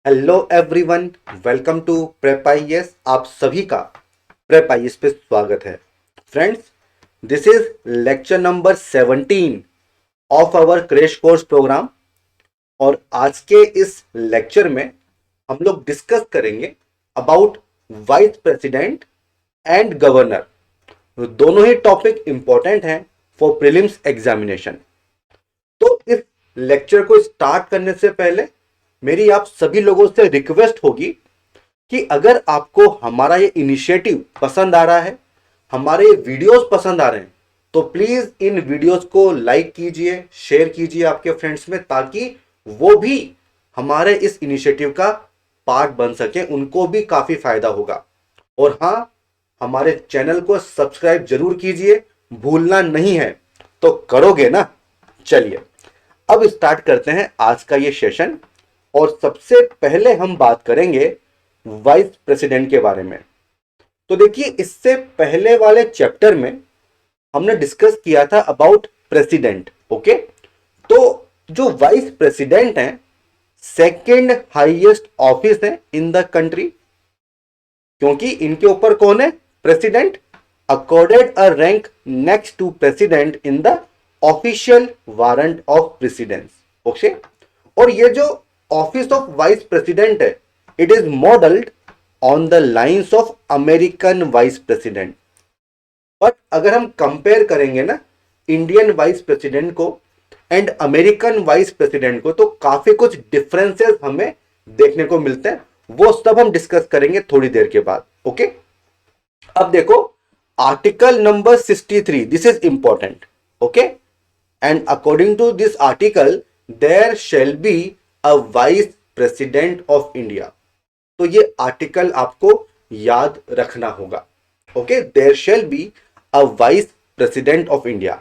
Hello everyone, welcome to prep IAS. आप सभी का प्रेप आईएएस पे स्वागत है। Friends, this is lecture number 17 of our crash course programme. और आज के इस लेक्चर में हम लोग डिस्कस करेंगे about vice president and governor. दोनों ही टॉपिक इंपॉर्टेंट हैं फॉर प्रीलिम्स एग्जामिनेशन। तो इस लेक्चर को स्टार्ट करने से पहले मेरी आप सभी लोगों से रिक्वेस्ट होगी कि अगर आपको हमारा ये इनिशिएटिव पसंद आ रहा है, हमारे ये वीडियोस पसंद आ रहे हैं, तो प्लीज इन वीडियोस को लाइक कीजिए, शेयर कीजिए आपके फ्रेंड्स में, ताकि वो भी हमारे इस इनिशिएटिव का पार्ट बन सके, उनको भी काफी फायदा होगा। और हाँ, हमारे चैनल को सब्सक्राइब जरूर कीजिए, भूलना नहीं है। तो करोगे ना? चलिए अब स्टार्ट करते हैं आज का ये सेशन। और सबसे पहले हम बात करेंगे वाइस प्रेसिडेंट के बारे में। तो देखिए, इससे पहले वाले चैप्टर में हमने डिस्कस किया था अबाउट प्रेसिडेंट। ओके, तो जो वाइस प्रेसिडेंट हैं, सेकंड हाईएस्ट ऑफिस है इन द कंट्री, क्योंकि इनके ऊपर कौन है? President. Accorded a rank next to president in the official warrant of precedence. Okay, और ये जो ऑफिस ऑफ वाइस प्रेसिडेंट है, it is modelled on the lines of American vice president. But अगर हम कंपेयर करेंगे ना इंडियन वाइस प्रेसिडेंट को and American vice president को, तो काफी कुछ डिफरेंसेस हमें देखने को मिलते हैं। वो सब हम डिस्कस करेंगे थोड़ी देर के बाद। ओके, अब देखो article number 63, this is important. Okay, and according to this article there shall be a vice president of India. तो ये आर्टिकल आपको याद रखना होगा। Okay, there shall be a vice president of India.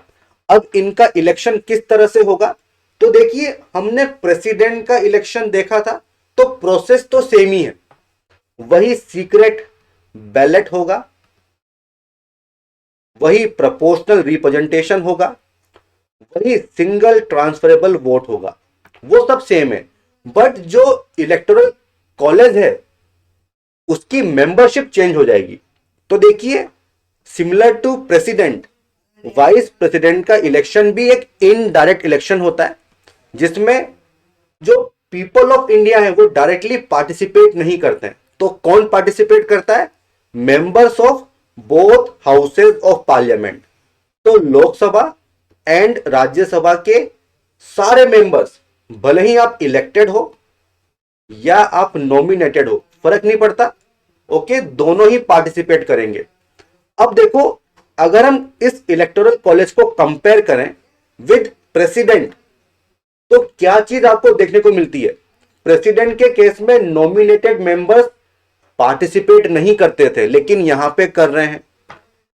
अब इनका इलेक्शन किस तरह से होगा? तो देखिए, हमने प्रेसिडेंट का इलेक्शन देखा था, तो प्रोसेस तो सेम ही है। वही सीक्रेट बैलेट होगा, वही प्रोपोर्शनल रिप्रेजेंटेशन होगा, वही सिंगल ट्रांसफरेबल वोट होगा, वो सब सेम है। बट जो इलेक्टोरल कॉलेज है उसकी मेंबरशिप चेंज हो जाएगी। तो देखिए, similar to president, vice president का इलेक्शन भी एक इनडायरेक्ट इलेक्शन होता है, जिसमें जो पीपल ऑफ इंडिया है वो डायरेक्टली पार्टिसिपेट नहीं करते हैं। तो कौन पार्टिसिपेट करता है? Members of both houses of parliament. तो लोकसभा एंड राज्यसभा के सारे मेंबर्स, भले ही आप इलेक्टेड हो या आप नॉमिनेटेड हो, फर्क नहीं पड़ता। ओके, दोनों ही पार्टिसिपेट करेंगे। अब देखो, अगर हम इस इलेक्टोरल कॉलेज को कंपेयर करें विद प्रेसिडेंट, तो क्या चीज आपको देखने को मिलती है? प्रेसिडेंट के केस में नॉमिनेटेड मेंबर्स पार्टिसिपेट नहीं करते थे, लेकिन यहां पे कर रहे हैं।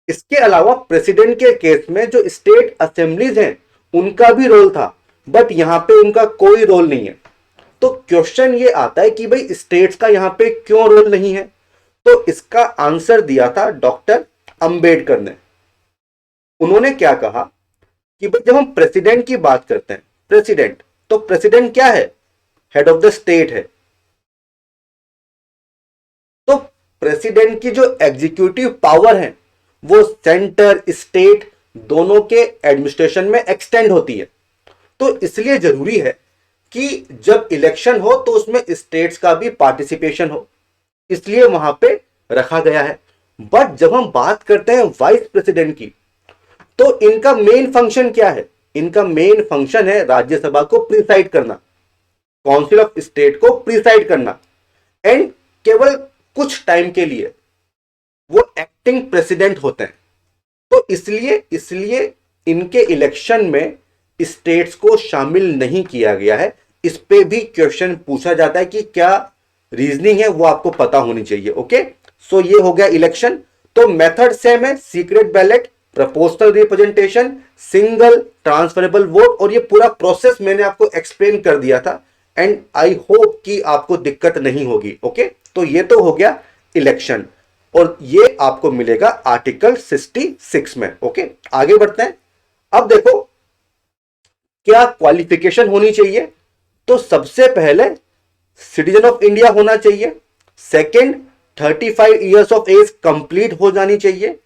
इसके अलावा प्रेसिडेंट के केस में जो स्टेट असेंबलीज हैं उनका भी रोल था, बट यहां पे उनका कोई रोल नहीं है। तो क्वेश्चन ये आता है कि भाई स्टेट्स का यहां पे क्यों रोल नहीं है? तो इसका आंसर दिया था डॉक्टर अंबेडकर ने। उन्होंने क्या कहा कि भाई जब हम प्रेसिडेंट की बात करते हैं, प्रेसिडेंट, तो प्रेसिडेंट क्या है? हेड ऑफ द स्टेट है। तो प्रेसिडेंट की जो एग्जीक्यूटिव पावर है वो सेंटर स्टेट दोनों के एडमिनिस्ट्रेशन में एक्सटेंड होती है। तो इसलिए जरूरी है कि जब इलेक्शन हो तो उसमें स्टेट्स का भी पार्टिसिपेशन हो, इसलिए वहां पे रखा गया है। बट जब हम बात करते हैं वाइस प्रेसिडेंट की, तो इनका मेन फंक्शन क्या है? इनका मेन फंक्शन है राज्यसभा को प्रिसाइड करना, काउंसिल ऑफ स्टेट को प्रिसाइड करना, एंड केवल कुछ टाइम के लिए वो एक्टिंग प्रेसिडेंट होते हैं। तो इसलिए इसलिए इनके इलेक्शन में स्टेट्स को शामिल नहीं किया गया है। इस पे भी क्वेश्चन पूछा जाता है कि क्या रीजनिंग है, वो आपको पता होनी चाहिए। ओके, सो ये हो गया इलेक्शन। तो मेथड सेम है, secret ballot, proportional representation, single transferable vote, और ये पूरा प्रोसेस मैंने आपको एक्सप्लेन कर दिया था, एंड आई होप कि आपको दिक्कत नहीं होगी। ओके, तो ये तो हो गया इलेक्शन, और ये आपको मिलेगा आर्टिकल 66 में। ओके, आगे बढ़ते हैं। अब देखो क्या क्वालिफिकेशन होनी चाहिए। तो सबसे पहले सिटीजन ऑफ इंडिया होना चाहिए। Second, 35 years of age complete हो जानी चाहिए।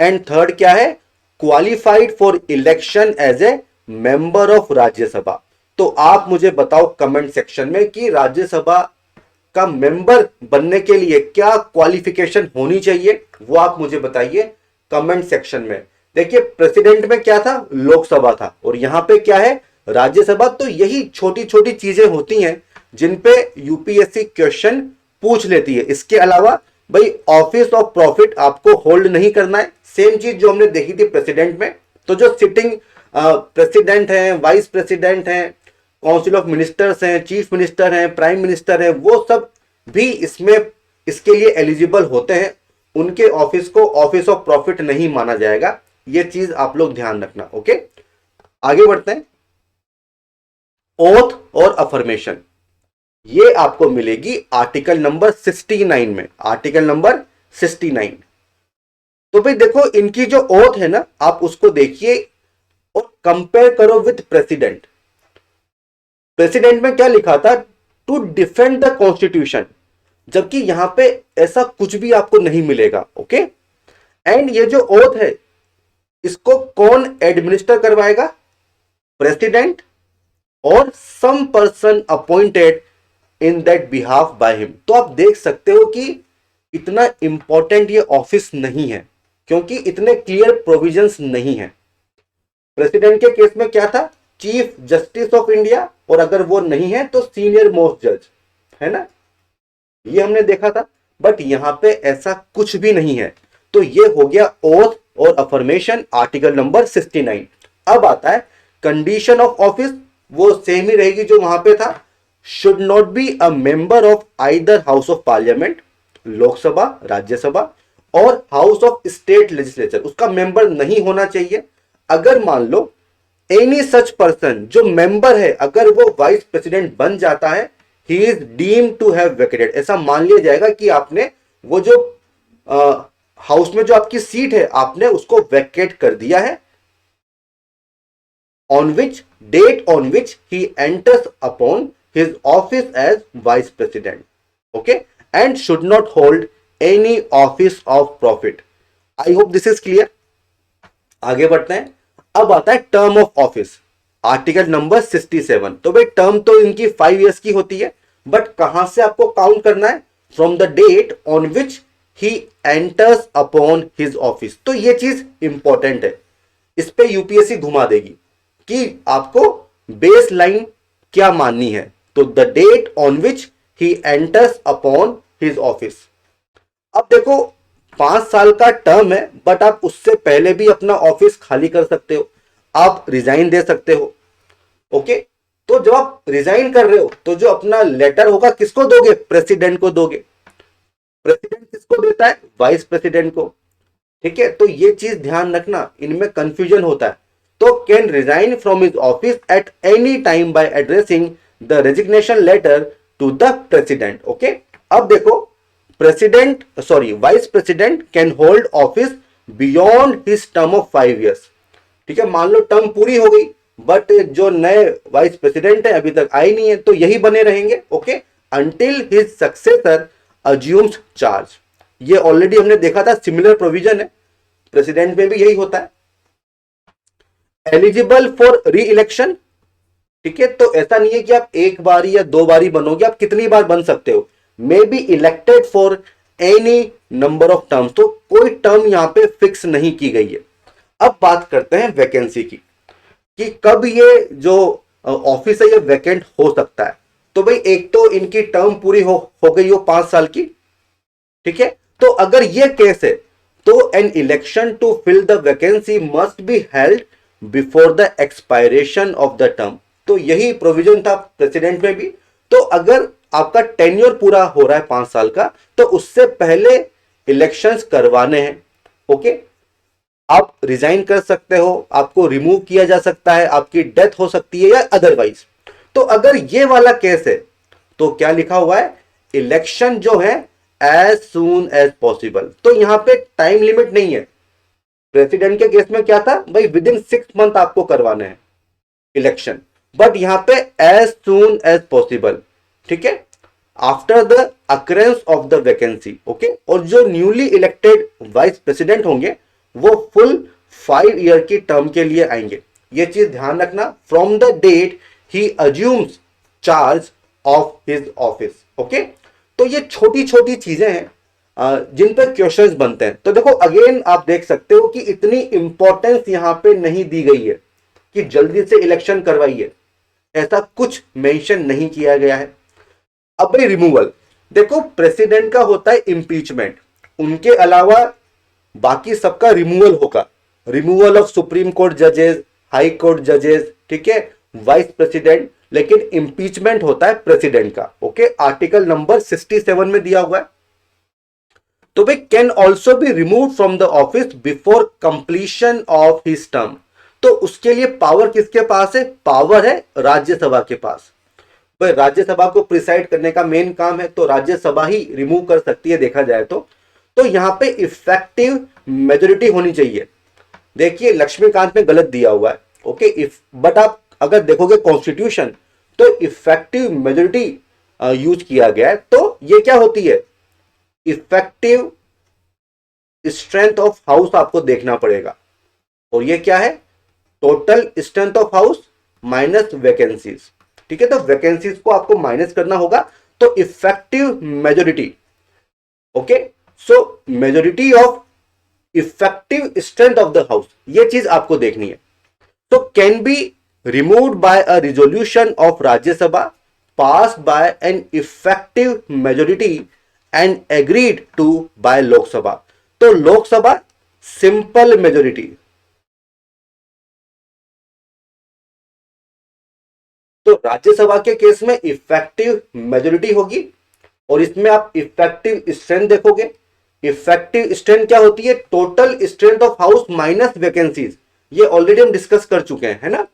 एंड थर्ड क्या है, qualified for election as a member of Rajya Sabha. तो आप मुझे बताओ कमेंट सेक्शन में कि राज्यसभा का मेंबर बनने के लिए क्या क्वालिफिकेशन होनी चाहिए, वो आप मुझे बताइए कमेंट सेक्शन में। देखिए प्रेसिडेंट में क्या था, लोकसभा था, और यहां पे क्या है, राज्यसभा। तो यही छोटी छोटी चीजें होती हैं जिन पे यूपीएससी क्वेश्चन पूछ लेती है। इसके अलावा भाई ऑफिस ऑफ प्रॉफिट आपको होल्ड नहीं करना है, सेम चीज जो हमने देखी थी प्रेसिडेंट में। तो जो सिटिंग प्रेसिडेंट हैं, वाइस प्रेसिडेंट हैं, काउंसिल ऑफ मिनिस्टर्स हैं, चीफ मिनिस्टर हैं, प्राइम मिनिस्टर हैं, वो सब भी इसमें इसके लिए एलिजिबल होते हैं। उनके ऑफिस को ऑफिस ऑफ प्रॉफिट नहीं माना जाएगा, ये चीज आप लोग ध्यान रखना। ओके, आगे बढ़ते हैं। ओथ और अफर्मेशन, ये आपको मिलेगी आर्टिकल नंबर 69 में, आर्टिकल नंबर 69। तो भाई देखो इनकी जो ओथ है ना, आप उसको देखिए और कंपेयर करो विथ प्रेसिडेंट। प्रेसिडेंट में क्या लिखा था, टू डिफेंड द कॉन्स्टिट्यूशन, जबकि यहां पे ऐसा कुछ भी आपको नहीं मिलेगा। ओके, एंड ये जो ओथ है इसको कौन एडमिनिस्टर करवाएगा, प्रेसिडेंट और some person appointed in that behalf by him. तो आप देख सकते हो कि इतना इंपॉर्टेंट ये ऑफिस नहीं है, क्योंकि इतने क्लियर प्रोविजंस नहीं है। प्रेसिडेंट के केस में क्या था, चीफ जस्टिस ऑफ इंडिया, और अगर वो नहीं है तो सीनियर मोस्ट जज, है ना, ये हमने देखा था। बट यहां पे ऐसा कुछ भी नहीं है। तो ये हो गया ओथ और अफर्मेशन, आर्टिकल नंबर 69। अब आता है कंडीशन ऑफ ऑफिस, वो सेम ही रहेगी जो वहां पे था। Should not be a member of either house of parliament, Lok Sabha, Rajya Sabha, और हाउस ऑफ स्टेट लेजिस्लेचर, उसका मेंबर नहीं होना चाहिए। अगर मान लो एनी सच पर्सन जो मेंबर है, अगर वो वाइस प्रेसिडेंट बन जाता है, he is deemed to have vacated, ऐसा मान लिया जाएगा कि आपने वो जो हाउस में जो आपकी सीट है आपने उसको वैकेट कर दिया है। on which date on which he enters upon his office as vice president, okay, and should not hold any office of profit. I hope this is clear. आगे बढ़ते हैं। अब आता है term of office, article number 67। तो भाई term तो इनकी 5 इयर्स की होती है, बट कहां से आपको काउंट करना है, from the date on which he enters upon his office. तो ये चीज इंपॉर्टेंट है, इस पे यूपीएससी घुमा देगी कि आपको बेस लाइन क्या माननी है। तो the date on which he enters upon his office. अब देखो 5 साल का टर्म है, बट आप उससे पहले भी अपना ऑफिस खाली कर सकते हो, आप रिजाइन दे सकते हो। ओके, तो जब आप रिजाइन कर रहे हो तो जो अपना लेटर होगा किसको दोगे, प्रेसिडेंट को दोगे। प्रेसिडेंट किसको देता है, वाइस प्रेसिडेंट को। ठीक है, तो ये चीज ध्यान रखना, इनमें कंफ्यूजन होता है। तो can resign from his office at any time by addressing the resignation letter to the president. Okay, अब देखो president vice president can hold office beyond his term of 5 years. ठीक है, मान लो टर्म पूरी हो गई, बट जो नए वाइस प्रेसिडेंट है अभी तक आए नहीं है, तो यही बने रहेंगे। Okay, until his successor assumes charge. ये ऑलरेडी हमने देखा था, सिमिलर प्रोविजन है, प्रेसिडेंट में भी यही होता है। एलिजिबल फॉर री इलेक्शन, ठीक है, तो ऐसा नहीं है कि आप एक बारी या 2 बारी बनोगे, आप कितनी बार बन सकते हो। May be elected for any number of terms, तो कोई टर्म यहां पे फिक्स नहीं की गई है। अब बात करते हैं वैकेंसी की, कि कब ये जो ऑफिस है ये वैकेंट हो सकता है। तो भाई एक तो इनकी टर्म पूरी हो गई हो 5 साल की, ठीक है, तो अगर ये केस है तो an election to fill the vacancy must be held before the expiration of the term. तो यही प्रोविजन था प्रेसिडेंट में भी। तो अगर आपका टेन्योर पूरा हो रहा है 5 साल का, तो उससे पहले इलेक्शंस करवाने हैं। ओके, आप रिजाइन कर सकते हो, आपको रिमूव किया जा सकता है, आपकी डेथ हो सकती है या अदरवाइज। तो अगर ये वाला केस है तो क्या लिखा हुआ है, इलेक्शन जो है एज सून एज पॉसिबल। तो यहां पे टाइम लिमिट नहीं है। प्रेसिडेंट के केस में क्या था भाई, विद इन 6 मंथ आपको करवाने हैं इलेक्शन, बट यहां पे एज सून एज पॉसिबल। ठीक है, after the occurrence of the vacancy. Okay, और जो न्यूली इलेक्टेड वाइस प्रेसिडेंट होंगे वो फुल 5 ईयर की टर्म के लिए आएंगे। ये चीज ध्यान रखना, from the date he assumes charge of his office. Okay, तो ये छोटी छोटी चीजें हैं जिन पर क्वेश्चंस बनते हैं। तो देखो अगेन आप देख सकते हो कि इतनी इंपॉर्टेंस यहां पे नहीं दी गई है कि जल्दी से इलेक्शन करवाइए, ऐसा कुछ मेंशन नहीं किया गया है। अब भाई रिमूवल, देखो प्रेसिडेंट का होता है इंपीचमेंट, उनके अलावा बाकी सबका रिमूवल होगा। रिमूवल ऑफ सुप्रीम कोर्ट जजेस, हाई कोर्ट जजेस, ठीक है, वाइस प्रेसिडेंट, लेकिन इंपीचमेंट होता है प्रेसिडेंट का। ओके, आर्टिकल नंबर 67 में दिया हुआ है। तो भाई can also be remove from the office before completion of his term. तो उसके लिए पावर किसके पास है? पावर है राज्यसभा के पास। भाई राज्यसभा को प्रिसाइड करने का मेन काम है, तो राज्यसभा ही रिमूव कर सकती है देखा जाए तो यहां पे इफेक्टिव मेजोरिटी होनी चाहिए। देखिए लक्ष्मीकांत में गलत दिया हुआ है। ओके, इफ बट आप अगर देखोगे कॉन्स्टिट्यूशन तो इफेक्टिव मेजोरिटी यूज किया गया है। तो ये क्या होती है? इफेक्टिव स्ट्रेंथ ऑफ हाउस आपको देखना पड़ेगा, और ये क्या है? Total strength of house minus vacancies. ठीक है, तो वैकेंसीज को आपको माइनस करना होगा, तो effective majority. Okay, so majority of effective strength of the house, ये चीज आपको देखनी है। तो can be removed by a resolution of Rajya Sabha pass by an effective majority and agreed to by Lok Sabha. तो लोकसभा सिंपल मेजोरिटी, तो राज्यसभा के केस में इफेक्टिव मेजोरिटी होगी, और इसमें आप इफेक्टिव स्ट्रेंथ देखोगे। इफेक्टिव स्ट्रेंथ क्या होती है? Total strength of house minus vacancies, ये ऑलरेडी हम डिस्कस कर चुके हैं, है ना।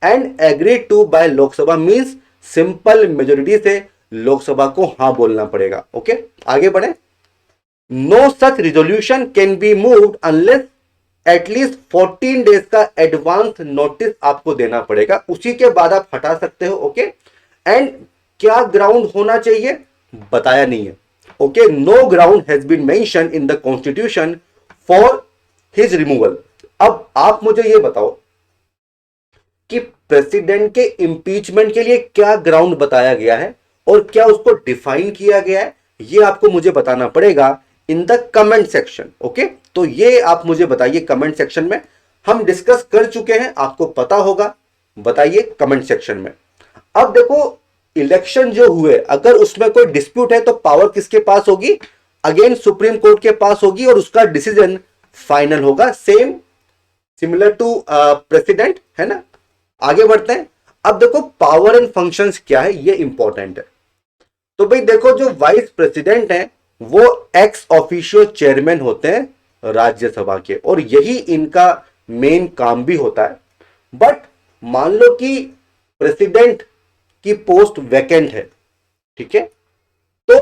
And agreed to by Lok Sabha means simple majority से लोकसभा को हां बोलना पड़ेगा। ओके, आगे बढ़े। No such resolution can be moved unless at least 14 days का एडवांस नोटिस आपको देना पड़ेगा, उसी के बाद आप हटा सकते हो। ओके, एंड क्या ग्राउंड होना चाहिए बताया नहीं है। Okay, no ground has been mention in the constitution for his removal. अब आप मुझे ये बताओ कि प्रेसिडेंट के इंपीचमेंट के लिए क्या ग्राउंड बताया गया है और क्या उसको डिफाइन किया गया है, ये आपको मुझे बताना पड़ेगा in the comment section. Okay, तो ये आप मुझे बताइए कमेंट सेक्शन में। हम डिस्कस कर चुके हैं, आपको पता होगा, बताइए कमेंट सेक्शन में। अब देखो इलेक्शन जो हुए, अगर उसमें कोई डिस्प्यूट है तो पावर किसके पास होगी? अगेन सुप्रीम कोर्ट के पास होगी, और उसका डिसीजन फाइनल होगा, सेम सिमिलर टू प्रेसिडेंट, है ना। आगे बढ़ते हैं। अब देखो पावर एंड फंक्शंस क्या है, ये इंपॉर्टेंट है। तो भाई देखो जो वाइस प्रेसिडेंट हैं वो एक्स ऑफिशियो चेयरमैन होते हैं राज्यसभा के, और यही इनका मेन काम भी होता है। बट मान लो कि प्रेसिडेंट की पोस्ट वैकेंट है, ठीक है, तो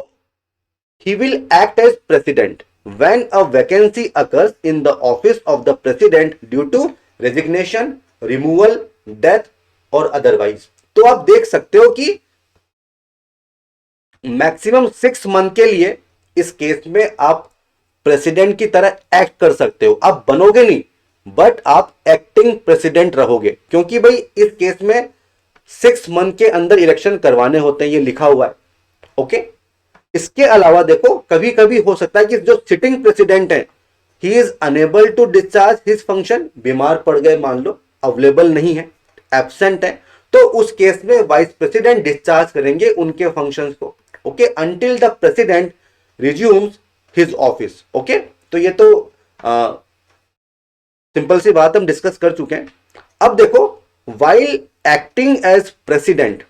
he will act as president when a vacancy occurs in the office of the president due to resignation, removal, death और अदरवाइज। तो आप देख सकते हो कि मैक्सिमम 6 मंथ के लिए इस केस में आप प्रेसिडेंट की तरह एक्ट कर सकते हो। आप बनोगे नहीं, बट आप एक्टिंग प्रेसिडेंट रहोगे, क्योंकि भाई इस केस में 6 मंथ के अंदर इलेक्शन करवाने होते हैं, ये लिखा हुआ है। ओके, इसके अलावा देखो कभी कभी हो सकता है कि जो सिटिंग प्रेसिडेंट है he is unable to discharge his function, बीमार पड़ गए मान लो, अवेलेबल नहीं है, एब्सेंट है, तो उस केस में वाइस प्रेसिडेंट डिस्चार्ज करेंगे उनके फंक्शंस को। Okay, until the president resumes his office. Okay, तो ये तो सिंपल सी बात हम डिस्कस कर चुके हैं। अब देखो वाइल एक्टिंग एज प्रेसिडेंट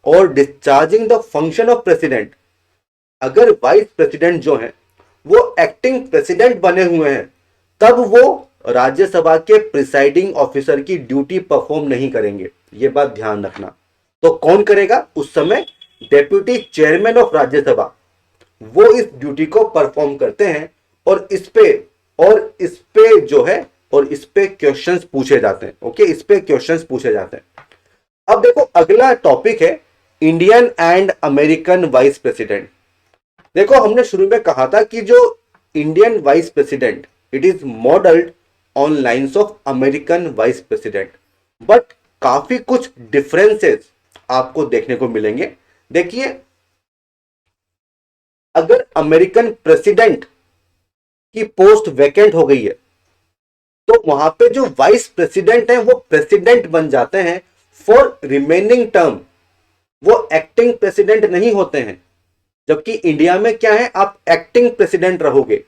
और discharging the function of president, अगर वाइस प्रेसिडेंट जो है वो एक्टिंग प्रेसिडेंट बने हुए हैं, तब वो राज्यसभा के प्रिसाइडिंग ऑफिसर की ड्यूटी परफॉर्म नहीं करेंगे, ये बात ध्यान रखना। तो कौन करेगा उस समय? डेप्यूटी चेयरमैन ऑफ राज्यसभा, वो इस ड्यूटी को परफॉर्म करते हैं, और इस पे जो है और इस पे क्वेश्चंस पूछे जाते हैं। ओके, इस पे क्वेश्चंस पूछे जाते हैं। अब देखो अगला टॉपिक है Indian and American vice president. देखो हमने शुरू में कहा था कि जो Indian vice president it is modelled on lines of American vice president, but काफी कुछ डिफरेंसेस आपको देखने को मिलेंगे। देखिए, अगर अमेरिकन प्रेसिडेंट की पोस्ट वैकेंट हो गई है तो वहां पे जो वाइस प्रेसिडेंट है वो प्रेसिडेंट बन जाते हैं फॉर रिमेनिंग टर्म, वो एक्टिंग प्रेसिडेंट नहीं होते हैं। जबकि इंडिया में क्या है, आप एक्टिंग प्रेसिडेंट रहोगे।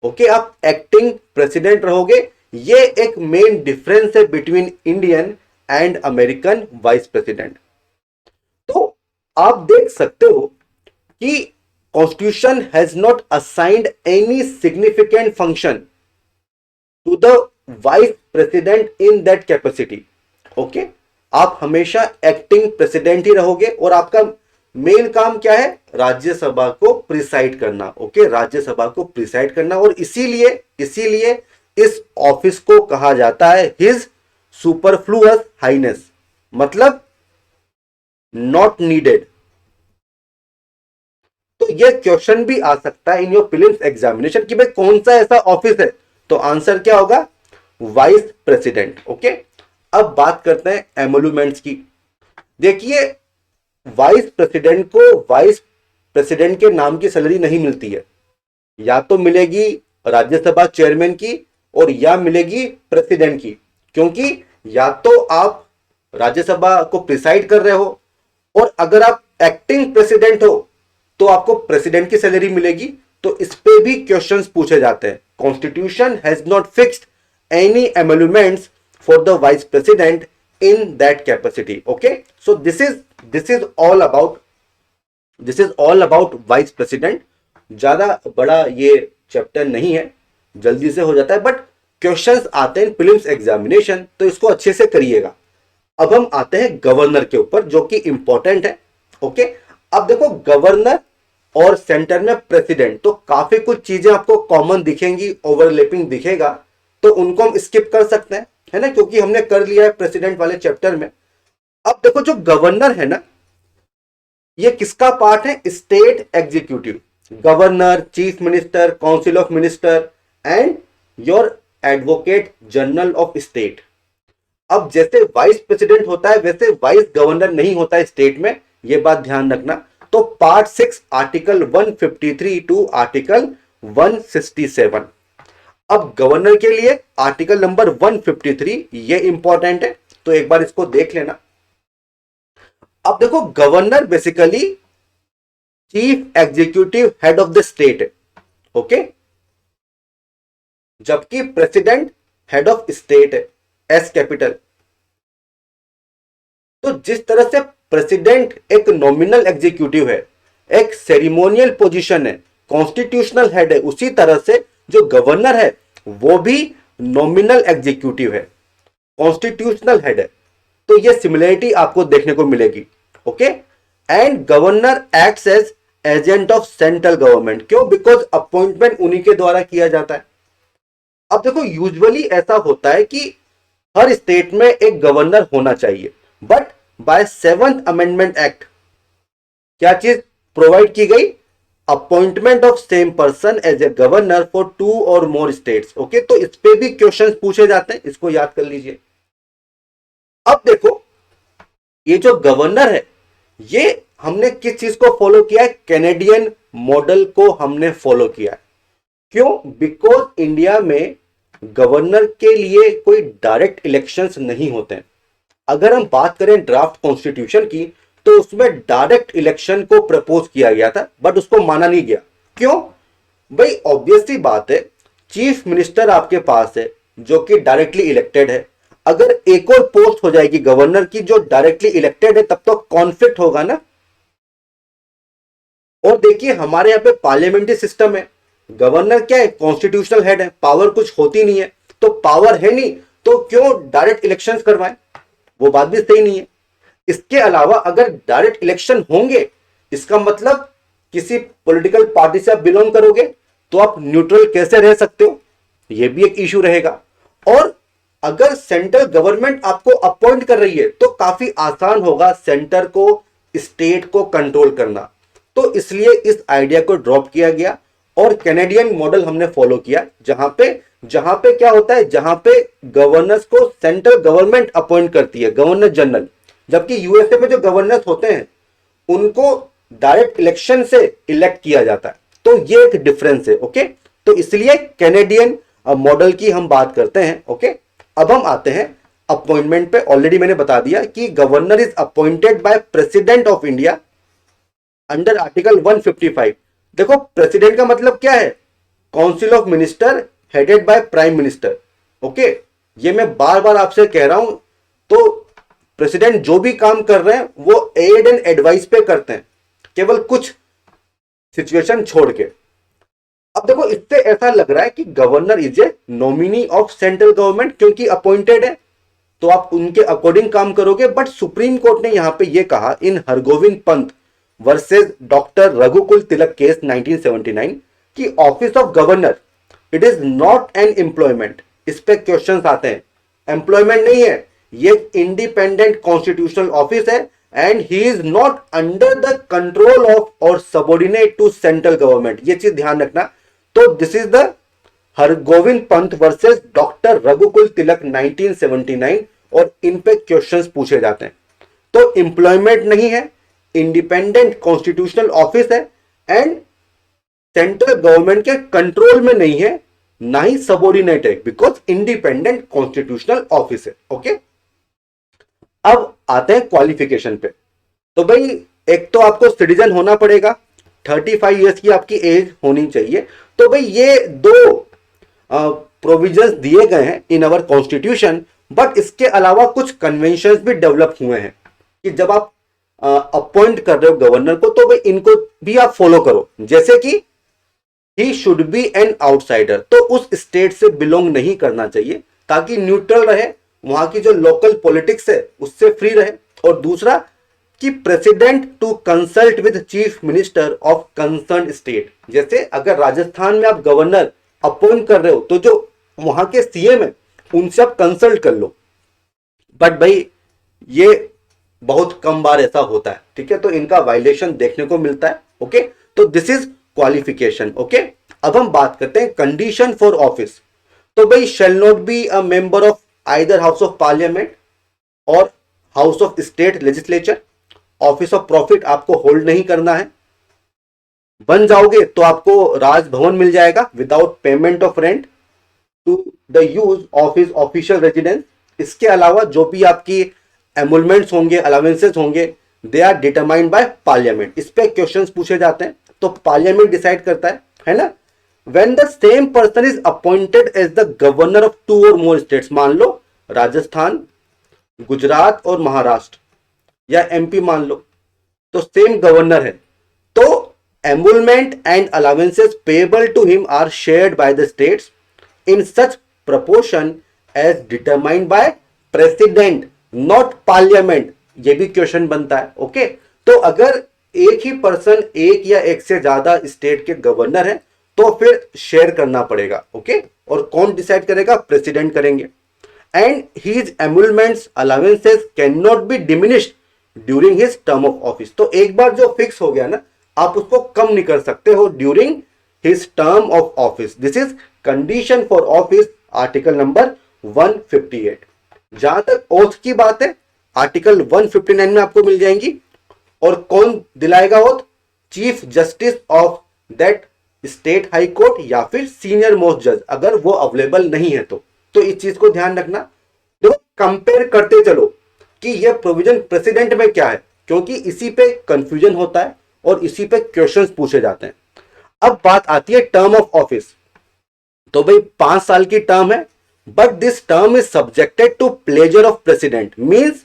ओके, आप एक्टिंग प्रेसिडेंट रहोगे। ये एक मेन डिफरेंस है between Indian and American vice president. तो आप देख सकते हो कि constitution has not assigned any significant function to the vice president in that capacity. Okay, आप हमेशा एक्टिंग प्रेसिडेंट ही रहोगे और आपका मेन काम क्या है, राज्यसभा को प्रिसाइड करना। ओके, राज्यसभा को प्रिसाइड करना, और इसीलिए इस ऑफिस को कहा जाता है हिज सुपरफ्लुअस हाइनेस, मतलब नॉट नीडेड। तो यह क्वेश्चन भी आ सकता है इन योर प्रीलिम्स एग्जामिनेशन कि भाई कौन सा ऐसा ऑफिस है, तो आंसर क्या होगा, वाइस प्रेसिडेंट। ओके, अब बात करते हैं एमोल्यूमेंट्स की। देखिए, वाइस प्रेसिडेंट को वाइस प्रेसिडेंट के नाम की सैलरी नहीं मिलती है, या तो मिलेगी राज्यसभा चेयरमैन की और या मिलेगी प्रेसिडेंट की, क्योंकि या तो आप राज्यसभा को प्रिसाइड कर रहे हो और अगर आप एक्टिंग प्रेसिडेंट हो तो आपको प्रेसिडेंट की सैलरी मिलेगी। तो इस पे भी क्वेश्चंस पूछे जाते हैं। Constitution has not fixed any emoluments for the vice president in that capacity. Okay, so this is all about vice president। ज्यादा बड़ा ये चैप्टर नहीं है, जल्दी से हो जाता है, बट क्वेश्चंस आते हैं प्रीलिम्स एग्जामिनेशन, तो इसको अच्छे से करिएगा। अब हम आते हैं गवर्नर के ऊपर, जो कि इंपॉर्टेंट है। ओके, अब देखो, गवर्नर और सेंटर में प्रेसिडेंट, तो काफी कुछ चीजें आपको कॉमन दिखेंगी, ओवरलैपिंग दिखेगा, तो उनको हम स्किप कर सकते हैं, है ना, क्योंकि हमने कर लिया है प्रेसिडेंट वाले चैप्टर में। अब देखो, जो गवर्नर है ना, ये किसका पार्ट है, state executive. Governor, chief minister, council of minister and your advocate general of state. अब जैसे वाइस प्रेसिडेंट होता है वैसे वाइस गवर्नर नहीं होता है स्टेट में, ये बात ध्यान रखना। तो पार्ट 6 आर्टिकल 153 टू आर्टिकल 167। अब गवर्नर के लिए आर्टिकल नंबर 153 ये इंपॉर्टेंट है, तो एक बार इसको देख लेना। अब देखो, governor basically chief executive head of the state है। ओके, जबकि प्रेसिडेंट हेड ऑफ स्टेट है, एस कैपिटल। तो जिस तरह से प्रेसिडेंट एक नॉमिनल एग्जीक्यूटिव है, एक सेरिमोनियल पोजीशन है, कॉन्स्टिट्यूशनल हेड है, उसी तरह से जो गवर्नर है वो भी नॉमिनल एग्जीक्यूटिव है, कॉन्स्टिट्यूशनल हेड है। तो ये सिमिलरिटी आपको देखने को मिलेगी। Okay, and governor acts as agent of central government. क्यों? बिकॉज अपॉइंटमेंट उन्हीं के द्वारा किया जाता है। अब देखो, यूजुअली ऐसा होता है कि हर स्टेट में एक गवर्नर होना चाहिए, but by 7th amendment act क्या चीज प्रोवाइड की गई, appointment of same person as a governor for 2 और मोर स्टेट्स। ओके, तो इस पे भी क्वेश्चंस पूछे जाते हैं, इसको याद कर लीजिए। अब देखो, ये जो गवर्नर है ये हमने किस चीज को फॉलो किया है, कैनेडियन मॉडल को हमने फॉलो किया है। क्यों? बिकॉज इंडिया में गवर्नर के लिए कोई डायरेक्ट इलेक्शंस नहीं होते हैं। अगर हम बात करें ड्राफ्ट कॉन्स्टिट्यूशन की, तो उसमें डायरेक्ट इलेक्शन को प्रपोज किया गया था, बट उसको माना नहीं गया। क्यों भाई? ऑब्वियस सी बात है, चीफ मिनिस्टर आपके पास है जो कि डायरेक्टली इलेक्टेड है। अगर एक और पोस्ट हो जाएगी गवर्नर की जो डायरेक्टली इलेक्टेड है, तब तो कॉन्फ्लिक्ट होगा ना। और देखिए, हमारे यहाँ पे पार्लियामेंट्री सिस्टम है, गवर्नर क्या है, कॉन्स्टिट्यूशनल हेड है, पावर कुछ होती नहीं है। तो पावर है नहीं तो क्यों डायरेक्ट इलेक्शंस करवाएं, वो बात भी सही नहीं है। इसके अलावा अगर डायरेक्ट इलेक्शन होंगे, इसका मतलब किसी पॉलिटिकल पार्टी से आप बिलोंग करोगे तो आप न्यूट्रल कैसे रह सकते हो, यह भी एक इशू रहेगा। और अगर सेंट्रल गवर्नमेंट आपको अपॉइंट कर रही है तो काफी आसान होगा सेंटर को स्टेट को कंट्रोल करना। तो इसलिए इस आइडिया को ड्रॉप किया गया और कैनेडियन मॉडल हमने फॉलो किया, जहां पे क्या होता है, जहां पे गवर्नर्स को सेंट्रल गवर्नमेंट अपॉइंट करती है, गवर्नर जनरल, जबकि यूएसए में जो गवर्नर्स होते हैं उनको डायरेक्ट इलेक्शन से इलेक्ट किया जाता है। तो ये एक डिफरेंस है। ओके, तो इसलिए कैनेडियन मॉडल की हम बात करते हैं। ओके, अब हम आते हैं अपॉइंटमेंट पे। ऑलरेडी मैंने बता दिया कि governor is appointed by president of India under article 155। देखो प्रेसिडेंट का मतलब क्या है, council of minister headed by prime minister. Okay, ये मैं बार बार आपसे कह रहा हूं। तो प्रेसिडेंट जो भी काम कर रहे हैं वो एड एंड एडवाइस पे करते हैं, केवल कुछ सिचुएशन छोड़ के। अब देखो इससे ऐसा लग रहा है कि governor is a nominee of central government, क्योंकि अपॉइंटेड है तो आप उनके अकॉर्डिंग काम करोगे। बट सुप्रीम कोर्ट ने यहां पे ये कहा in Hargovind Pant versus doctor Raghukul Tilak case 1979 कि office of governor it is not an employment. इस पे क्वेश्चंस आते हैं, एम्प्लॉयमेंट नहीं है, ये इंडिपेंडेंट कॉन्स्टिट्यूशनल ऑफिस है and he is not under the control of और सबॉर्डिनेट टू सेंट्रल गवर्नमेंट। ये चीज ध्यान रखना। तो this is the Hargovind Pant versus doctor Raghukul Tilak 1979 और इन पे क्वेश्चंस पूछे जाते हैं। तो एम्प्लॉयमेंट नहीं है, इंडिपेंडेंट कॉन्स्टिट्यूशनल ऑफिस है एंड सेंट्रल गवर्नमेंट के कंट्रोल में नहीं है, ना ही सबॉर्डिनेट है, बिकॉज इंडिपेंडेंट कॉन्स्टिट्यूशनल ऑफिस है। ओके, अब आते हैं क्वालिफिकेशन पे। तो भाई एक तो आपको सिटीजन होना पड़ेगा, 35 ईयर्स की आपकी एज होनी चाहिए। तो भाई ये दो प्रोविजंस दिए गए हैं इन अवर कॉन्स्टिट्यूशन, बट इसके अलावा कुछ कन्वेंशंस भी डेवलप हुए हैं कि जब आप अपॉइंट कर रहे हो गवर्नर को तो भाई इनको भी आप फॉलो करो। जैसे कि he should be an outsider, तो उस स्टेट से बिलोंग नहीं करना चाहिए ताकि न्यूट्रल रहे, वहां की जो लोकल पॉलिटिक्स है उससे फ्री रहे। और दूसरा कि president to consult with chief minister of concern state. जैसे अगर राजस्थान में आप गवर्नर अपॉइंट कर रहे हो तो जो वहां के सीएम है उनसे आप कंसल्ट कर लो। बट भाई ये बहुत कम बार ऐसा होता है, ठीक है, तो इनका वायलेशन देखने को मिलता है। ओके, तो दिस इज क्वालिफिकेशन। ओके, अब हम बात करते हैं कंडीशन फॉर ऑफिस। तो भाई shall not be a member of either house of parliament और house of state legislature. Office of profit आपको होल्ड नहीं करना है। बन जाओगे तो आपको राजभवन मिल जाएगा without payment of rent to the use of his official residence. इसके अलावा जो भी आपकी एमुलमेंट्स होंगे, अलाउंसेस होंगे, they are determined by parliament. इस पे क्वेश्चंस पूछे जाते हैं तो पार्लियामेंट डिसाइड करता है ना। When the same person is appointed as the governor of 2 और मोर स्टेट्स, मान लो राजस्थान, गुजरात और महाराष्ट्र या एमपी मान लो, तो सेम गवर्नर है, तो emolument and allowances payable to him are shared by the states in such proportion as determined by president not parliament. ये भी क्वेश्चन बनता है। ओके, तो अगर एक ही पर्सन एक या एक से ज्यादा स्टेट के गवर्नर है तो फिर शेयर करना पड़ेगा। ओके, और कौन डिसाइड करेगा, प्रेसिडेंट करेंगे। And his emoluments allowances can not be diminished during his term of office. तो एक बार जो फिक्स हो गया ना, आप उसको कम नहीं कर सकते हो during his term of office. This is condition for office, article number 158। जहां तक ओथ की बात है, आर्टिकल 159 में आपको मिल जाएंगी। और कौन दिलाएगा oath, chief justice of that state high court या फिर सीनियर मोस्ट जज, अगर वो अवेलेबल नहीं है तो इस चीज को ध्यान रखना। देखो कंपेयर करते चलो कि ये प्रोविजन प्रेसिडेंट में क्या है, क्योंकि इसी पे कंफ्यूजन होता है और इसी पे क्वेश्चंस पूछे जाते हैं। अब बात आती है टर्म ऑफ ऑफिस। तो भाई 5 साल की टर्म है, but this term is subjected to pleasure of president. Means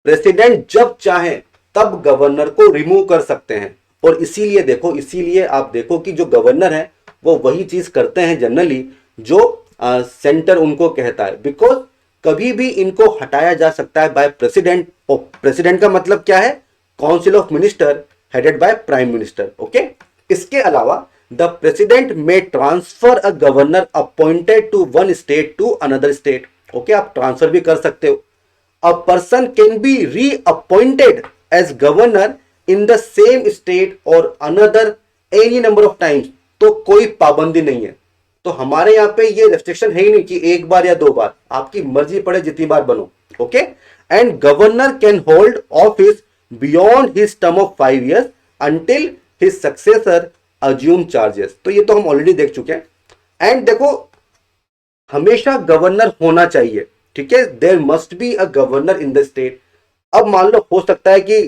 president जब चाहे तब गवर्नर को रिमूव कर सकते हैं। और इसीलिए आप देखो कि जो गवर्नर है वो वही चीज करते हैं जनरली जो सेंटर उनको कहता है, बिकॉज कभी भी इनको हटाया जा सकता है बाय प्रेसिडेंट। और प्रेसिडेंट का मतलब क्या है, council of minister headed by prime minister. Okay, इसके अलावा the president may transfer a governor appointed to one state to another state. Okay, आप ट्रांसफर भी कर सकते हो। A person can be reappointed as governor in the same state और another any number of times, तो कोई पाबंदी नहीं है। तो हमारे यहाँ पे ये रेस्ट्रिक्शन है ही नहीं कि एक बार या दो बार, आपकी मर्जी पड़े जितनी बार बनो। Okay, and governor can hold office beyond his term of 5 years until his successor assume charges. तो ये तो हम ऑलरेडी देख चुके हैं। एंड देखो, हमेशा गवर्नर होना चाहिए, ठीक है, there must be a governor in the state. अब मान लो हो सकता है कि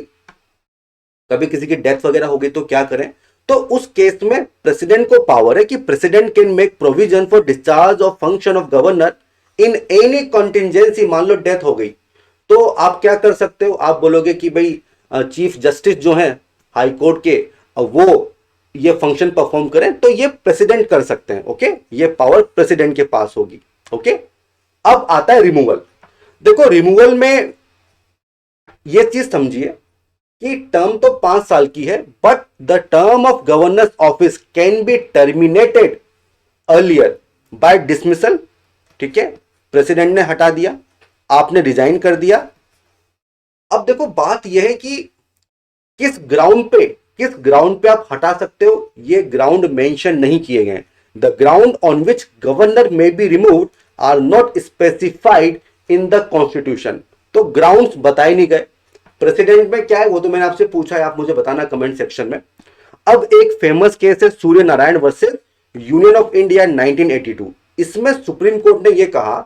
कभी किसी की डेथ वगैरह हो गई तो क्या करें, तो उस केस में प्रेसिडेंट को पावर है कि president can make provision for discharge of function of governor in any contingency. मान लो डेथ हो गई तो आप क्या कर सकते हो, आप बोलोगे कि भाई चीफ जस्टिस जो है हाई कोर्ट के, वो ये फंक्शन परफॉर्म करें, तो ये प्रेसिडेंट कर सकते हैं। ओके, ये पावर प्रेसिडेंट के पास होगी। ओके, अब आता है रिमूवल। देखो, रिमूवल में ये चीज समझिए कि टर्म तो 5 साल की है, but the term of governors office can be terminated earlier bye dismissal. ठीक है, प्रेसिडेंट ने हटा दिया, आपने रिजाइन कर दिया। अब देखो, बात यह है कि किस ग्राउंड पे आप हटा सकते हो, ये ग्राउंड मेंशन नहीं किए गए। The ground on which governor may be removed are not specified in the constitution. तो ग्राउंड्स बताए नहीं गए। प्रेसिडेंट में क्या है वो तो मैंने आपसे पूछा है, आप मुझे बताना कमेंट सेक्शन में। अब एक फेमस केस है Surya Narayan versus union of India 1982। इसमें सुप्रीम कोर्ट ने यह कहा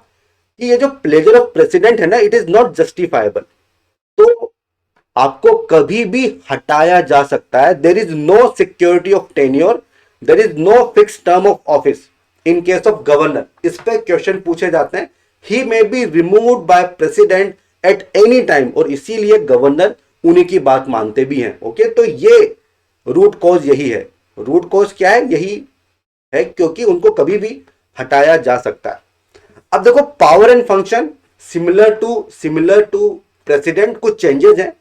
कि ये जो प्लेजर ऑफ प्रेसिडेंट है ना, इट इज नॉट जस्टिफाइबल। तो आपको कभी भी हटाया जा सकता है। There is no security of tenure, there is no fix term of office in case of governor. इस पे क्वेश्चन पूछे जाते हैं। He may be removed by president at any time, और इसीलिए गवर्नर उन्हीं की बात मानते भी हैं। ओके, तो ये रूट कॉज यही है। रूट कॉज क्या है? यही है क्योंकि उनको कभी भी हटाया जा सकता है। अब देखो, power and function similar to president, कुछ चेंजेस हैं।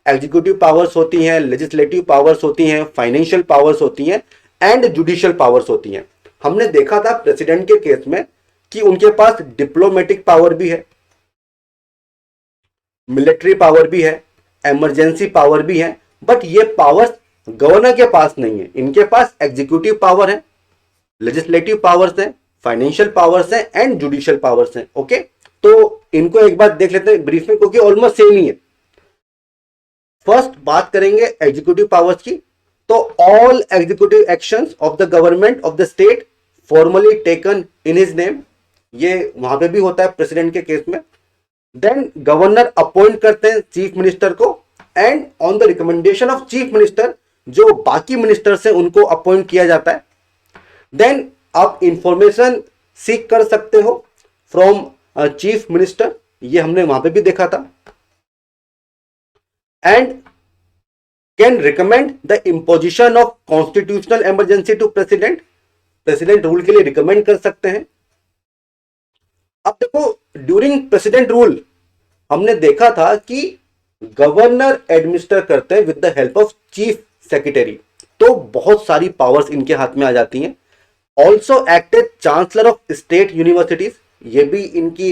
एग्जीक्यूटिव पावर्स होती हैं, लेजिस्लेटिव पावर्स होती हैं, फाइनेंशियल पावर्स होती हैं एंड जुडिशियल पावर्स होती हैं। हमने देखा था प्रेसिडेंट के केस में कि उनके पास डिप्लोमेटिक पावर भी है, मिलिट्री पावर भी है, इमरजेंसी पावर भी है, बट ये पावर्स गवर्नर के पास नहीं है। इनके पास एग्जीक्यूटिव पावर है, लेजिस्लेटिव पावर्स है, फाइनेंशियल पावर्स है एंड जुडिशियल पावर्स है। ओके, तो इनको एक बार देख लेते हैं ब्रीफ में, क्योंकि ऑलमोस्ट सेम ही है। फर्स्ट बात करेंगे एग्जीक्यूटिव पावर्स की। तो all executive actions of the government of the state formally taken in his name, ये वहां पे भी होता है प्रेसिडेंट के केस में। देन गवर्नर अपॉइंट करते हैं चीफ मिनिस्टर को, and on the recommendation of chief minister जो बाकी मिनिस्टर्स हैं उनको अपॉइंट किया जाता है। देन आप इंफॉर्मेशन सीख कर सकते हो फ्रॉम चीफ मिनिस्टर, ये हमने वहां पे भी देखा था। And can recommend the imposition of constitutional emergency to president, president rule के लिए रिकमेंड कर सकते हैं। अब देखो, ड्यूरिंग प्रेसिडेंट रूल हमने देखा था कि गवर्नर एडमिनिस्टर करते हैं with the help of chief secretary, तो बहुत सारी पावर्स इनके हाथ में आ जाती हैं। Also act as chancellor of state universities, ये भी इनकी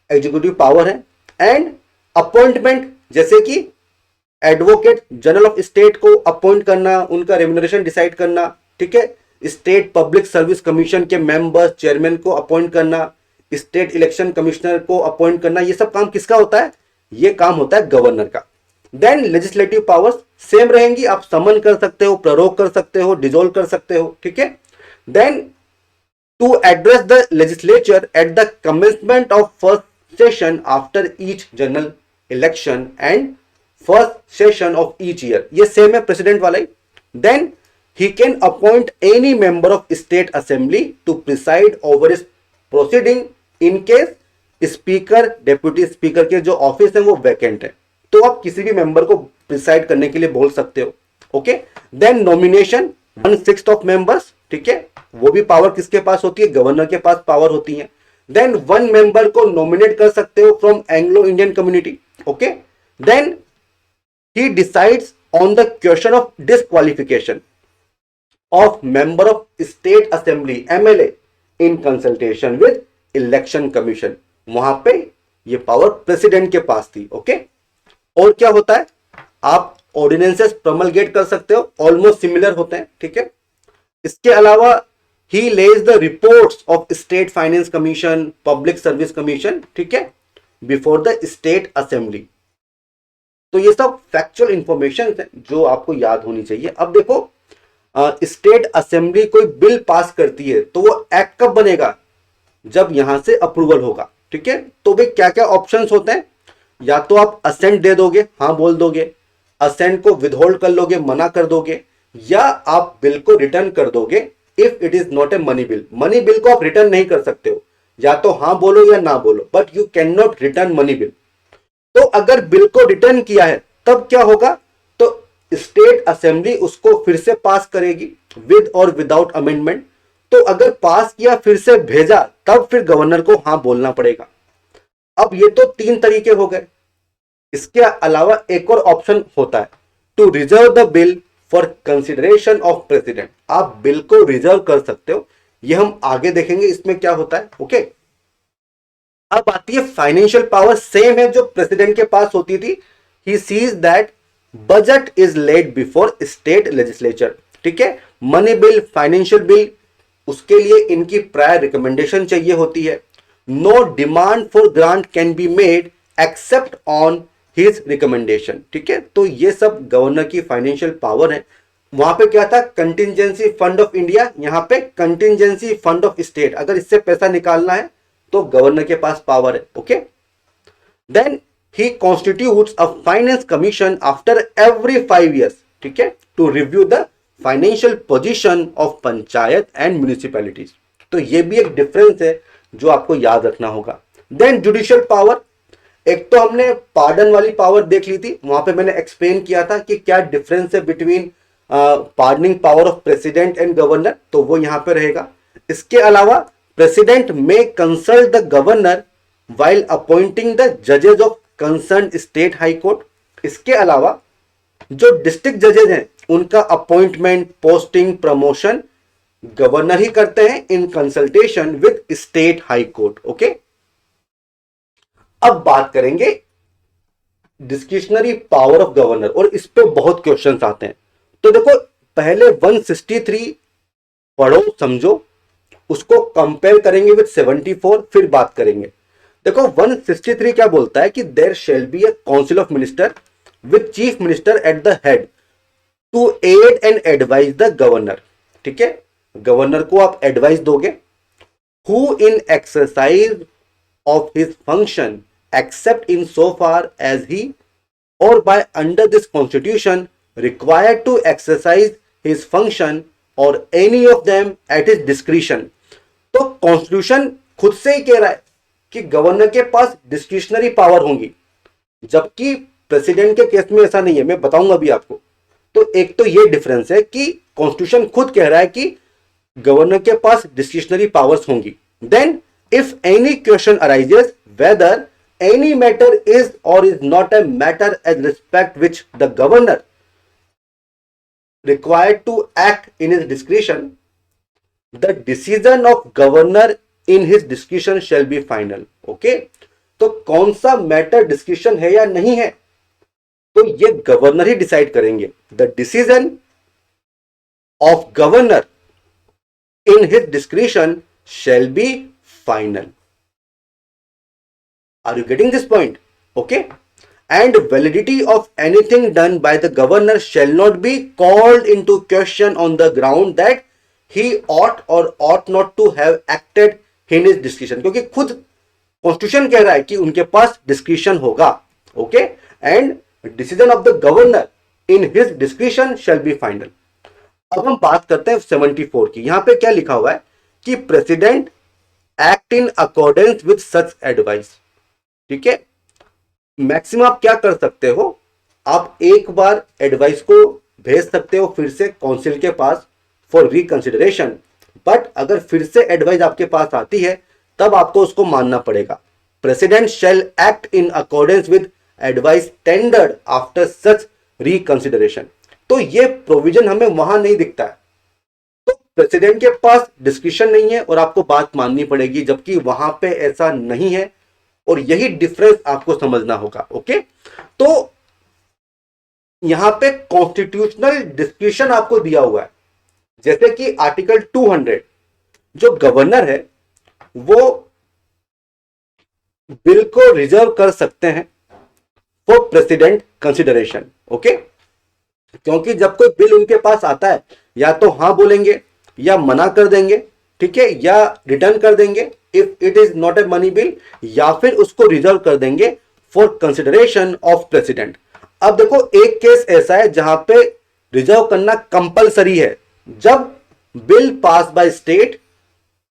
एग्जीक्यूटिव पावर है। एंड अपॉइंटमेंट, जैसे कि एडवोकेट जनरल ऑफ स्टेट को अपॉइंट करना, उनका रेम्यूनरेशन डिसाइड करना, ठीक है, स्टेट पब्लिक सर्विस कमीशन के मेंबर्स, चेयरमैन को अपॉइंट करना, स्टेट इलेक्शन कमिश्नर को अपॉइंट करना, ये सब काम किसका होता है? ये काम होता है गवर्नर का। देन लेजिस्लेटिव पावर्स सेम रहेंगी, आप समन कर सकते हो, प्ररोग कर सकते हो, डिसॉल्व कर सकते हो, ठीक है। Then to address the legislature at the commencement of first session after each general election and first session of each year, ये सेम है प्रेसिडेंट वाला ही। Then he can appoint any member of state assembly to preside over his proceeding in case speaker deputy speaker के जो office है वो vacant है, तो आप किसी भी मेंबर को प्रिसाइड करने के लिए बोल सकते हो। Okay, then nomination 1/6 of members, ठीक है, वो भी पावर किसके पास होती है? गवर्नर के पास पावर होती है। देन 1 मेंबर को नॉमिनेट कर सकते हो from Anglo Indian community. Okay, then he decides on the question of disqualification of member of state assembly MLA in consultation with election commission, वहां पे ये पावर प्रेसिडेंट के पास थी। ओके, और क्या होता है? आप ऑर्डिनेंसेस प्रोमलगेट कर सकते हो, ऑलमोस्ट सिमिलर होते हैं, ठीक है। इसके अलावा he lays the reports of state finance commission, public service commission, ठीक है, बिफोर द स्टेट असेंबली। तो ये सब फैक्चुअल इंफॉर्मेशन है जो आपको याद होनी चाहिए। अब देखो, स्टेट असेंबली कोई बिल पास करती है तो वो एक्ट कब बनेगा, जब यहां से अप्रूवल होगा, ठीक है। तो भाई क्या क्या ऑप्शंस होते हैं, या तो आप असेंट दे दोगे, हाँ बोल दोगे, असेंट को विदहोल्ड कर लोगे, मना कर दोगे, या आप बिल को रिटर्न कर दोगे if it is not a money bill. Money bill को आप रिटर्न नहीं कर सकते हो, या तो हाँ बोलो या ना बोलो, but you can not return money bill. तो अगर बिल को रिटर्न किया है तब क्या होगा, तो स्टेट असेंबली उसको फिर से पास करेगी विद और विदाउट अमेंडमेंट। तो अगर पास किया फिर से भेजा तब फिर गवर्नर को हाँ बोलना पड़ेगा। अब ये तो 3 तरीके हो गए। इसके अलावा एक और ऑप्शन होता है, to reserve the bill for consideration of president. आप बिल को रिजर्व कर सकते हो, ये हम आगे देखेंगे इसमें क्या होता है, ओके। अब आती है फाइनेंशियल पावर, सेम है जो प्रेसिडेंट के पास होती थी। He sees that budget is laid before state legislature, ठीक है। मनी बिल, फाइनेंशियल बिल, उसके लिए इनकी प्रायर रिकमेंडेशन चाहिए होती है। No demand for grant can be made except on his recommendation, ठीक है। तो ये सब गवर्नर की फाइनेंशियल पावर है। वहां पे क्या था, कंटिजेंसी फंड ऑफ इंडिया, यहां पे कंटिजेंसी फंड ऑफ स्टेट। अगर इससे पैसा निकालना है तो गवर्नर के पास पावर है, okay. Then he constitutes a finance commission after every 5 years, ठीक है, to review the financial position of panchayat and municipalities. तो ये भी एक डिफरेंस है जो आपको याद रखना होगा। देन जुडिशियल पावर, एक तो हमने पार्डन वाली पावर देख ली थी, वहां पे मैंने एक्सप्लेन किया था कि क्या डिफरेंस है between pardoning power of president and governor, तो वो यहां पे रहेगा। इसके अलावा president may consult the governor while appointing the judges of concerned state high court। इसके अलावा जो डिस्ट्रिक्ट जजेज हैं उनका अपॉइंटमेंट, पोस्टिंग, प्रमोशन गवर्नर ही करते हैं in consultation with state high court, okay. अब बात करेंगे डिस्क्रिशनरी पावर ऑफ गवर्नर, और इस पे बहुत क्वेश्चंस आते हैं। तो देखो, पहले 163 पढ़ो समझो, उसको कंपेयर करेंगे विद 74, फिर बात करेंगे। देखो 163 क्या बोलता है कि there shall be a council of minister with chief minister at the head to aid and advise the governor, ठीक है। गवर्नर को आप एडवाइस दोगे, who in exercise of his function except in so far as he or by under this constitution required to exercise his function or any of them at his discretion. तो constitution खुद से ही कह रहा है कि governor के पास discretionary power होंगी, जबकि प्रेसिडेंट के केस में ऐसा नहीं है, मैं बताऊंगा भी आपको। तो एक तो ये डिफरेंस है कि कॉन्स्टिट्यूशन खुद कह रहा है कि गवर्नर के पास डिस्क्रिशनरी पावर्स होंगी। Then if any question arises whether any matter is or is not a matter as respect which the governor required to act in his discretion, the decision of governor in his discretion shall be final, okay. तो कौन सा matter discretion है या नहीं है, तो ये governor ही डिसाइड करेंगे। The decision of governor in his discretion shall be final. Are you getting this point, okay. And validity of anything done by the governor shall not be called into question on the ground that he ought or ought not to have acted in his discretion, क्योंकि खुद constitution कह रहा है कि उनके पास discretion होगा, okay. And decision of the governor in his discretion shall be final. अब हम बात करते हैं 74 की। यहां पे क्या लिखा हुआ है कि president act in accordance with such advice, ठीक है। मैक्सिमम आप क्या कर सकते हो, आप एक बार एडवाइस को भेज सकते हो फिर से काउंसिल के पास फॉर रिकंसिडरेशन, बट अगर फिर से एडवाइस आपके पास आती है तब आपको उसको मानना पड़ेगा। President shall act in accordance with advice tendered after such reconsideration. तो ये प्रोविजन हमें वहां नहीं दिखता है, तो प्रेसिडेंट के पास डिस्क्रिशन नहीं है और आपको बात माननी पड़ेगी, जबकि वहां पे ऐसा नहीं है, और यही डिफरेंस आपको समझना होगा, ओके। तो यहां पे कॉन्स्टिट्यूशनल डिस्क्रिप्शन आपको दिया हुआ है, जैसे कि आर्टिकल 200, जो गवर्नर है वो बिल को रिजर्व कर सकते हैं फॉर प्रेसिडेंट कंसिडरेशन। ओके, क्योंकि जब कोई बिल उनके पास आता है या तो हाँ बोलेंगे या मना कर देंगे, ठीक है, या रिटर्न कर देंगे if it is not a money bill, या फिर उसको रिजर्व कर देंगे फॉर कंसिडरेशन ऑफ प्रेसिडेंट। अब देखो एक केस ऐसा है जहां पे रिजर्व करना कंपलसरी है, जब bill pass by state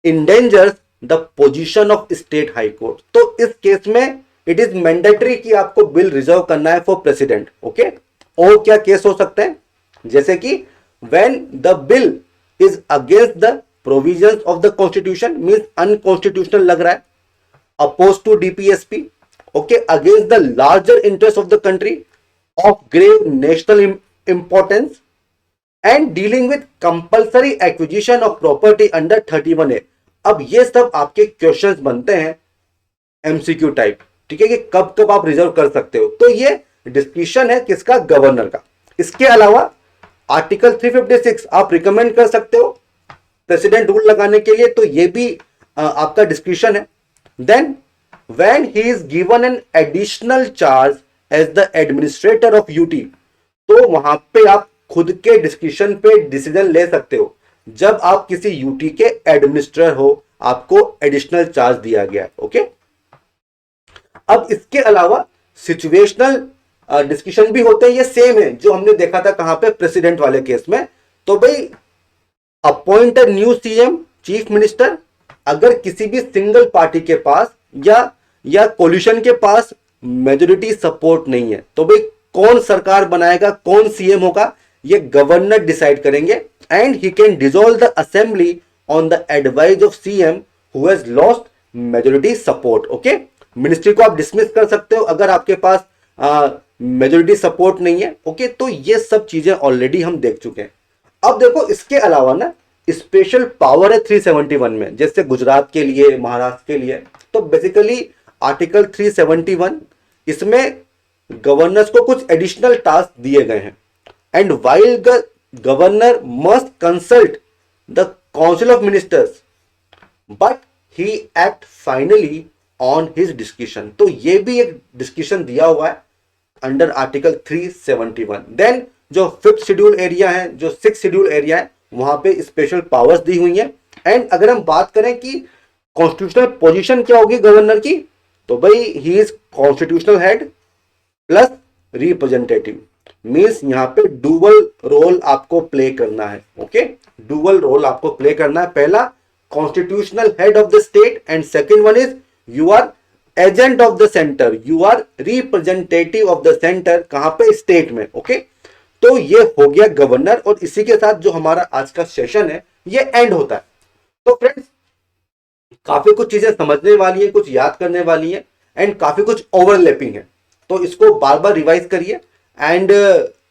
endangers the position of state high court. तो इस केस में इट इज मैंडेटरी कि आपको बिल रिजर्व करना है फॉर प्रेसिडेंट। ओके, और क्या केस हो सकते हैं, जैसे कि when the bill is against the provisions of the constitution, means unconstitutional लग रहा है, oppose to DPSP, okay, against the larger interest of the country, of grave national importance, and dealing with compulsory acquisition of property under 31A। अब ये सब आपके questions बनते हैं MCQ type, ठीक है, कि कब कब आप रिजर्व कर सकते हो। तो ये डिस्क्रिप्शन है किसका, गवर्नर का। इसके अलावा आर्टिकल 356 आप रिकमेंड कर सकते हो प्रेसिडेंट रूल लगाने के लिए, तो ये भी आपका डिस्क्रिप्शन है। Then when he is given an additional charge as the administrator of UT, तो वहां पे आप खुद के डिस्क्रिप्शन पे डिसीजन ले सकते हो। जब आप किसी यूटी के एडमिनिस्ट्रेटर हो, आपको एडिशनल चार्ज दिया गया है। ओके, अब इसके अलावा सिचुएशनल डिस्कशन भी होते हैं, ये सेम है जो हमने देखा था कहां पे, प्रेसिडेंट वाले केस में। तो भाई appoint a new CM chief minister, अगर किसी भी सिंगल पार्टी के पास या कोलिशन के पास मेजोरिटी सपोर्ट नहीं है, तो भाई कौन सरकार बनाएगा, कौन सीएम होगा, ये गवर्नर डिसाइड करेंगे। And he can dissolve the assembly on the advice of CM who has lost majority support. Okay, ministry को आप डिसमिस कर सकते हो अगर आपके पास मेजोरिटी सपोर्ट नहीं है। ओके, तो ये सब चीजें ऑलरेडी हम देख चुके हैं। अब देखो इसके अलावा ना स्पेशल पावर है 371 में, जैसे गुजरात के लिए, महाराष्ट्र के लिए। तो बेसिकली आर्टिकल 371, इसमें गवर्नर्स को कुछ एडिशनल टास्क दिए गए हैं। And while the governor must consult the council of ministers but he act finally on his discussion. तो ये भी एक डिस्कशन दिया हुआ है अंडर आर्टिकल 371। देन जो 5th शेड्यूल एरिया है, जो 6th शेड्यूल एरिया है, वहां पे स्पेशल पावर्स दी हुई हैं। एंड अगर हम बात करें कि कॉन्स्टिट्यूशनल पोजीशन क्या होगी गवर्नर की, तो भाई he is constitutional head plus representative, means यहां पे डुअल रोल आपको प्ले करना है। ओके, डुअल रोल आपको प्ले करना है। पहला constitutional head of the state, and second one is you are agent of the centre, you are representative of the centre, कहां पे, स्टेट में। ओके, तो ये हो गया गवर्नर, और इसी के साथ जो हमारा आज का सेशन है ये एंड होता है। तो फ्रेंड्स काफी कुछ चीजें समझने वाली है, कुछ याद करने वाली है, एंड काफी कुछ ओवरलैपिंग है, तो इसको बार बार रिवाइज करिए। एंड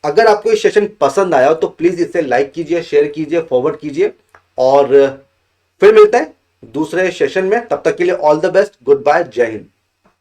अगर आपको ये सेशन पसंद आया हो तो प्लीज इसे लाइक कीजिए, शेयर कीजिए, फॉरवर्ड कीजिए, और फिर मिलते हैं दूसरे सेशन में। तब तक के लिए all the best, good bye, जय हिंद।